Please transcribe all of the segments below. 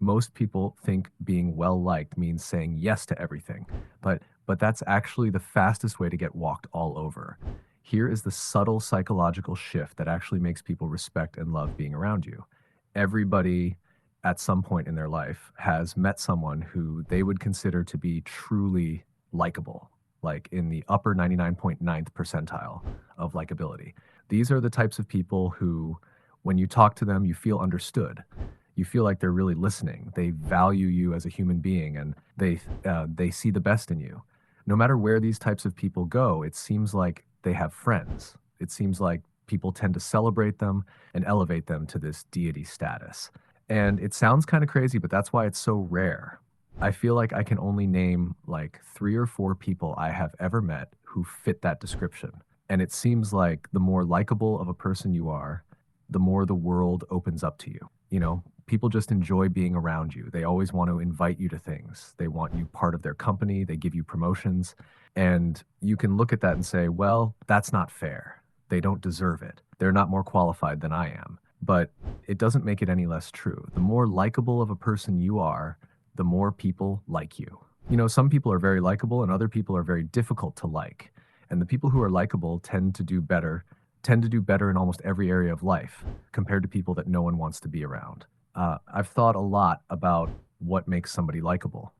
Most people think being well liked means saying yes to everything, but that's actually the fastest way to get walked all over. Here is the subtle psychological shift that actually makes people respect and love being around you. Everybody at some point in their life has met someone who they would consider to be truly likable, like in the upper 99.9th percentile of likability. These are the types of people who, when you talk to them, you feel understood. You feel like they're really listening. They value you as a human being, and they see the best in you. No matter where these types of people go, it seems like they have friends. It seems like people tend to celebrate them and elevate them to this deity status. And it sounds kind of crazy, but that's why it's so rare. I feel like I can only name like 3 or 4 people I have ever met who fit that description. And it seems like the more likable of a person you are, the more the world opens up to you. People just enjoy being around you. They always want to invite you to things. They want you part of their company. They give you promotions. And you can look at that and say, well, that's not fair. They don't deserve it. They're not more qualified than I am. But it doesn't make it any less true. The more likable of a person you are, the more people like you. Some people are very likable and other people are very difficult to like. And the people who are likable tend to do better in almost every area of life compared to people that no one wants to be around. I've thought a lot about what makes somebody likable.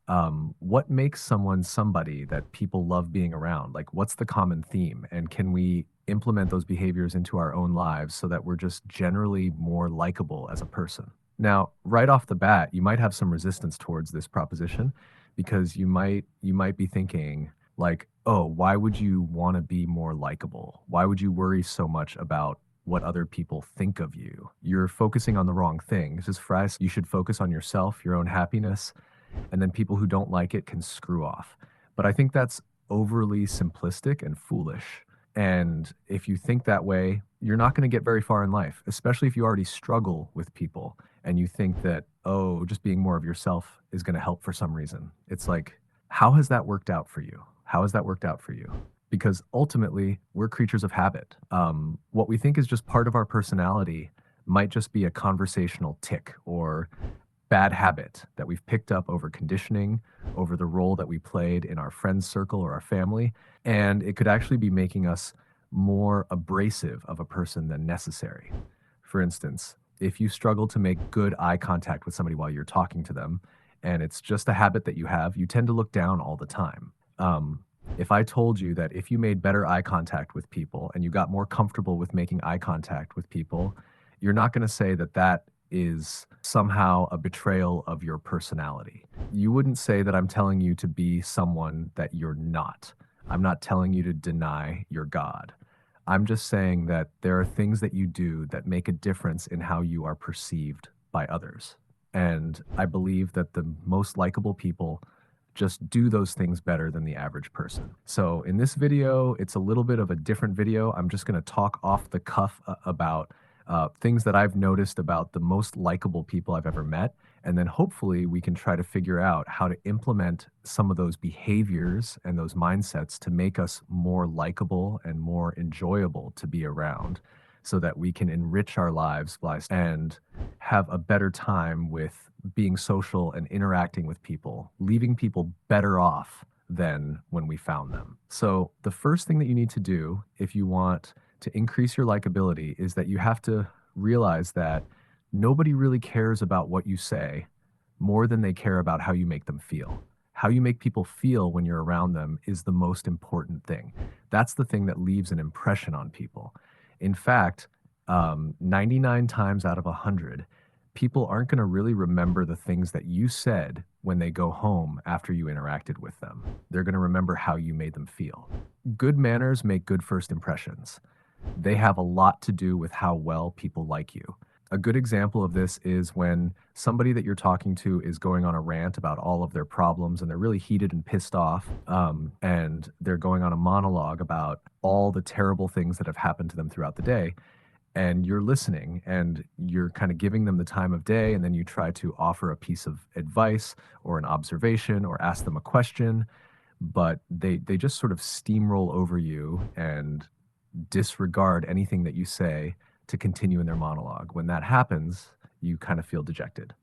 What makes someone somebody that people love being around? Like, what's the common theme? And can we implement those behaviors into our own lives so that we're just generally more likable as a person? Now, right off the bat, you might have some resistance towards this proposition because you might be thinking like, "Oh, why would you want to be more likable? Why would you worry so much about what other people think of you? You're focusing on the wrong thing. This is fries. You should focus on yourself, your own happiness, and then people who don't like it can screw off." But I think that's overly simplistic and foolish. And if you think that way, you're not going to get very far in life, especially if you already struggle with people and you think that, oh, just being more of yourself is going to help for some reason. It's like, how has that worked out for you? How has that worked out for you? Because ultimately, we're creatures of habit. What we think is just part of our personality might just be a conversational tick or bad habit that we've picked up over conditioning, over the role that we played in our friends circle or our family. And it could actually be making us more abrasive of a person than necessary. For instance, if you struggle to make good eye contact with somebody while you're talking to them, and it's just a habit that you have, you tend to look down all the time. Um, if I told you that if you made better eye contact with people and you got more comfortable with making eye contact with people, you're not going to say that that is somehow a betrayal of your personality. You wouldn't say that I'm telling you to be someone that you're not. I'm not telling you to deny your God. I'm just saying that there are things that you do that make a difference in how you are perceived by others. And I believe that the most likable people just do those things better than the average person. So in this video, it's a little bit of a different video. I'm just going to talk off the cuff about things that I've noticed about the most likable people I've ever met. And then hopefully we can try to figure out how to implement some of those behaviors and those mindsets to make us more likable and more enjoyable to be around so that we can enrich our lives and have a better time with being social and interacting with people, leaving people better off than when we found them. So the first thing that you need to do if you want to increase your likability is that you have to realize that nobody really cares about what you say more than they care about how you make them feel. How you make people feel when you're around them is the most important thing. That's the thing that leaves an impression on people. In fact, 99 times out of 100, people aren't going to really remember the things that you said when they go home after you interacted with them. They're going to remember how you made them feel. Good manners make good first impressions. They have a lot to do with how well people like you. A good example of this is when somebody that you're talking to is going on a rant about all of their problems and they're really heated and pissed off, and they're going on a monologue about all the terrible things that have happened to them throughout the day. And you're listening and you're kind of giving them the time of day, and then you try to offer a piece of advice or an observation or ask them a question, but they just sort of steamroll over you and disregard anything that you say to continue in their monologue. When that happens, you kind of feel dejected.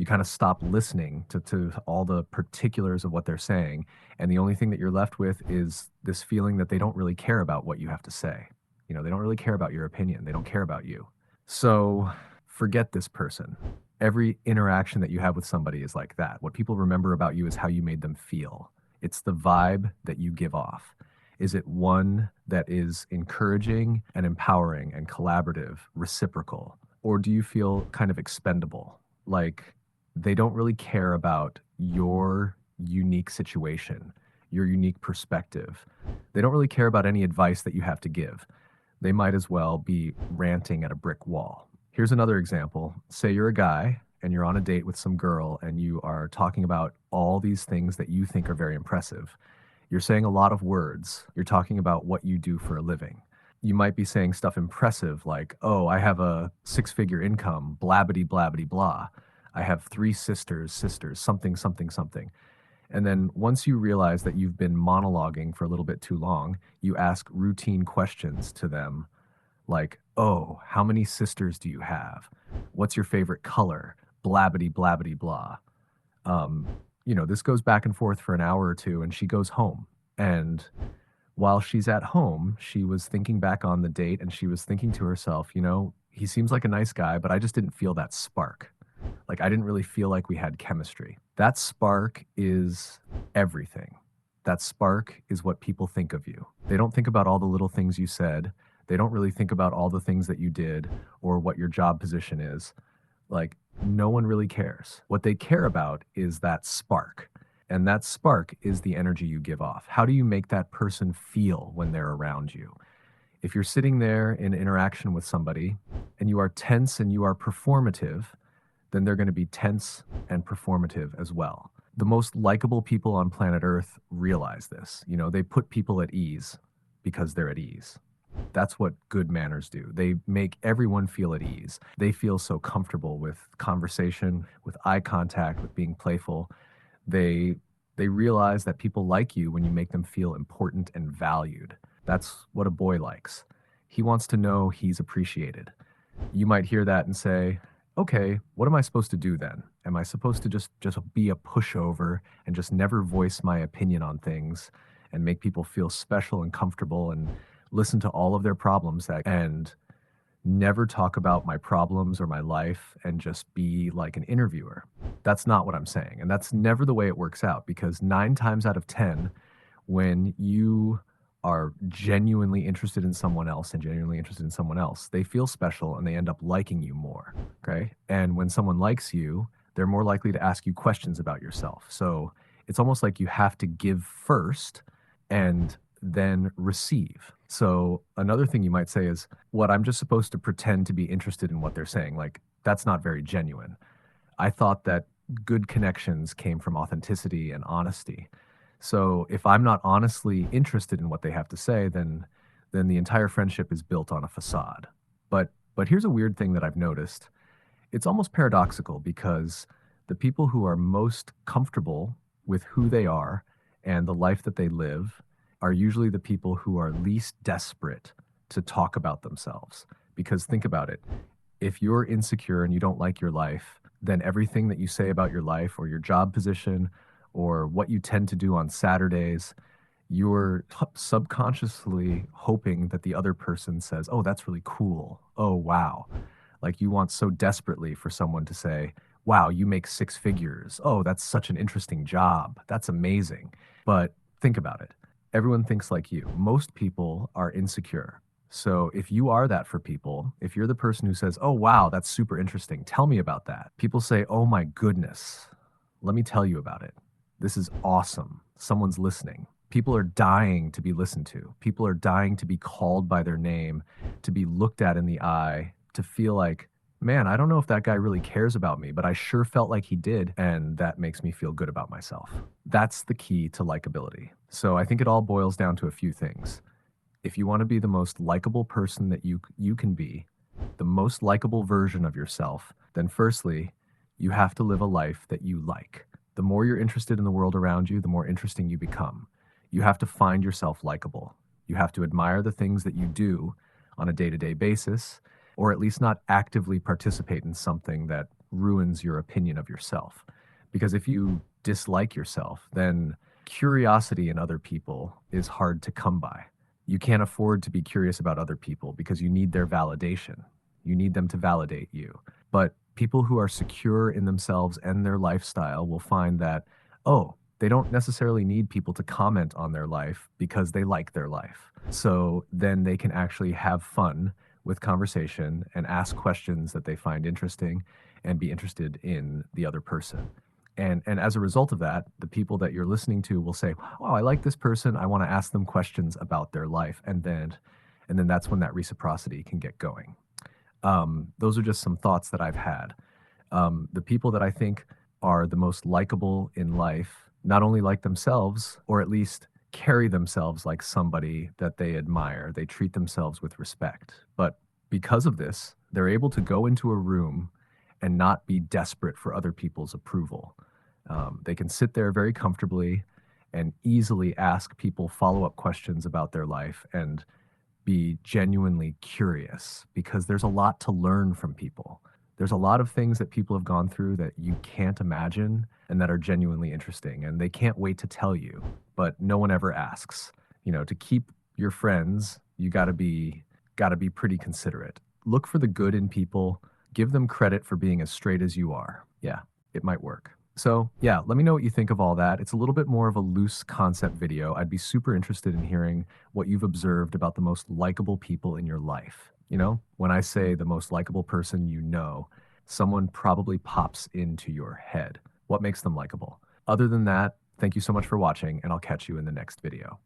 You kind of stop listening to all the particulars of what they're saying. And the only thing that you're left with is this feeling that they don't really care about what you have to say. They don't really care about your opinion. They don't care about you. So forget this person. Every interaction that you have with somebody is like that. What people remember about you is how you made them feel. It's the vibe that you give off. Is it one that is encouraging and empowering and collaborative, reciprocal? Or do you feel kind of expendable? Like they don't really care about your unique situation, your unique perspective. They don't really care about any advice that you have to give. They might as well be ranting at a brick wall. Here's another example. Say you're a guy and you're on a date with some girl and you are talking about all these things that you think are very impressive. You're saying a lot of words. You're talking about what you do for a living. You might be saying stuff impressive like, oh, I have a six-figure income, blabbity, blabbity, blah. I have three sisters, something, something, something. And then once you realize that you've been monologuing for a little bit too long, you ask routine questions to them like, oh, how many sisters do you have? What's your favorite color? Blabbity, blabbity, blah. Um, this goes back and forth for an hour or two, and she goes home. And while she's at home, she was thinking back on the date and she was thinking to herself, he seems like a nice guy, but I just didn't feel that spark. Like I didn't really feel like we had chemistry. That spark is everything. That spark is what people think of you. They don't think about all the little things you said. They don't really think about all the things that you did or what your job position is. Like no one really cares. What they care about is that spark. And that spark is the energy you give off. How do you make that person feel when they're around you? If you're sitting there in interaction with somebody and you are tense and you are performative, then they're going to be tense and performative as well. The most likable people on planet Earth realize this. They put people at ease because they're at ease. That's what good manners do. They make everyone feel at ease. They feel so comfortable with conversation, with eye contact, with being playful. They they realize that people like you when you make them feel important and valued. That's what a boy likes. He wants to know he's appreciated. You might hear that and say, okay, what am I supposed to do then? Am I supposed to just be a pushover and just never voice my opinion on things and make people feel special and comfortable and listen to all of their problems and never talk about my problems or my life and just be like an interviewer? That's not what I'm saying. And that's never the way it works out, because 9 times out of 10, when you are genuinely interested in someone else and genuinely interested in someone else, they feel special and they end up liking you more. Okay. And when someone likes you, they're more likely to ask you questions about yourself. So it's almost like you have to give first and then receive. So another thing you might say is, what, I'm just supposed to pretend to be interested in what they're saying? Like, that's not very genuine. I thought that good connections came from authenticity and honesty. So if I'm not honestly interested in what they have to say, then the entire friendship is built on a facade. But here's a weird thing that I've noticed. It's almost paradoxical, because the people who are most comfortable with who they are and the life that they live are usually the people who are least desperate to talk about themselves. Because think about it. If you're insecure and you don't like your life, then everything that you say about your life or your job position or what you tend to do on Saturdays, you're subconsciously hoping that the other person says, oh, that's really cool. Oh, wow. Like, you want so desperately for someone to say, wow, you make 6 figures. Oh, that's such an interesting job. That's amazing. But think about it. Everyone thinks like you. Most people are insecure. So if you are that for people, if you're the person who says, oh, wow, that's super interesting, tell me about that. People say, oh my goodness, let me tell you about it. This is awesome. Someone's listening. People are dying to be listened to. People are dying to be called by their name, to be looked at in the eye, to feel like, man, I don't know if that guy really cares about me, but I sure felt like he did. And that makes me feel good about myself. That's the key to likability. So I think it all boils down to a few things. If you want to be the most likable person that you can be, the most likable version of yourself, then firstly, you have to live a life that you like. The more you're interested in the world around you, the more interesting you become. You have to find yourself likable. You have to admire the things that you do on a day-to-day basis, or at least not actively participate in something that ruins your opinion of yourself. Because if you dislike yourself, then curiosity in other people is hard to come by. You can't afford to be curious about other people because you need their validation. You need them to validate you. But people who are secure in themselves and their lifestyle will find that, oh, they don't necessarily need people to comment on their life because they like their life. So then they can actually have fun with conversation and ask questions that they find interesting and be interested in the other person. And as a result of that, the people that you're listening to will say, "Wow, I like this person. I want to ask them questions about their life." And then that's when that reciprocity can get going. Those are just some thoughts that I've had. The people that I think are the most likable in life not only like themselves, or at least carry themselves like somebody that they admire. They treat themselves with respect. But because of this, they're able to go into a room and not be desperate for other people's approval. They can sit there very comfortably and easily ask people follow up questions about their life and be genuinely curious because there's a lot to learn from people. There's a lot of things that people have gone through that you can't imagine and that are genuinely interesting, and they can't wait to tell you, but no one ever asks. To keep your friends, you got to be pretty considerate. Look for the good in people, give them credit for being as straight as you are. Yeah, it might work. So, yeah, let me know what you think of all that. It's a little bit more of a loose concept video. I'd be super interested in hearing what you've observed about the most likable people in your life. When I say the most likable person someone probably pops into your head. What makes them likable? Other than that, thank you so much for watching, and I'll catch you in the next video.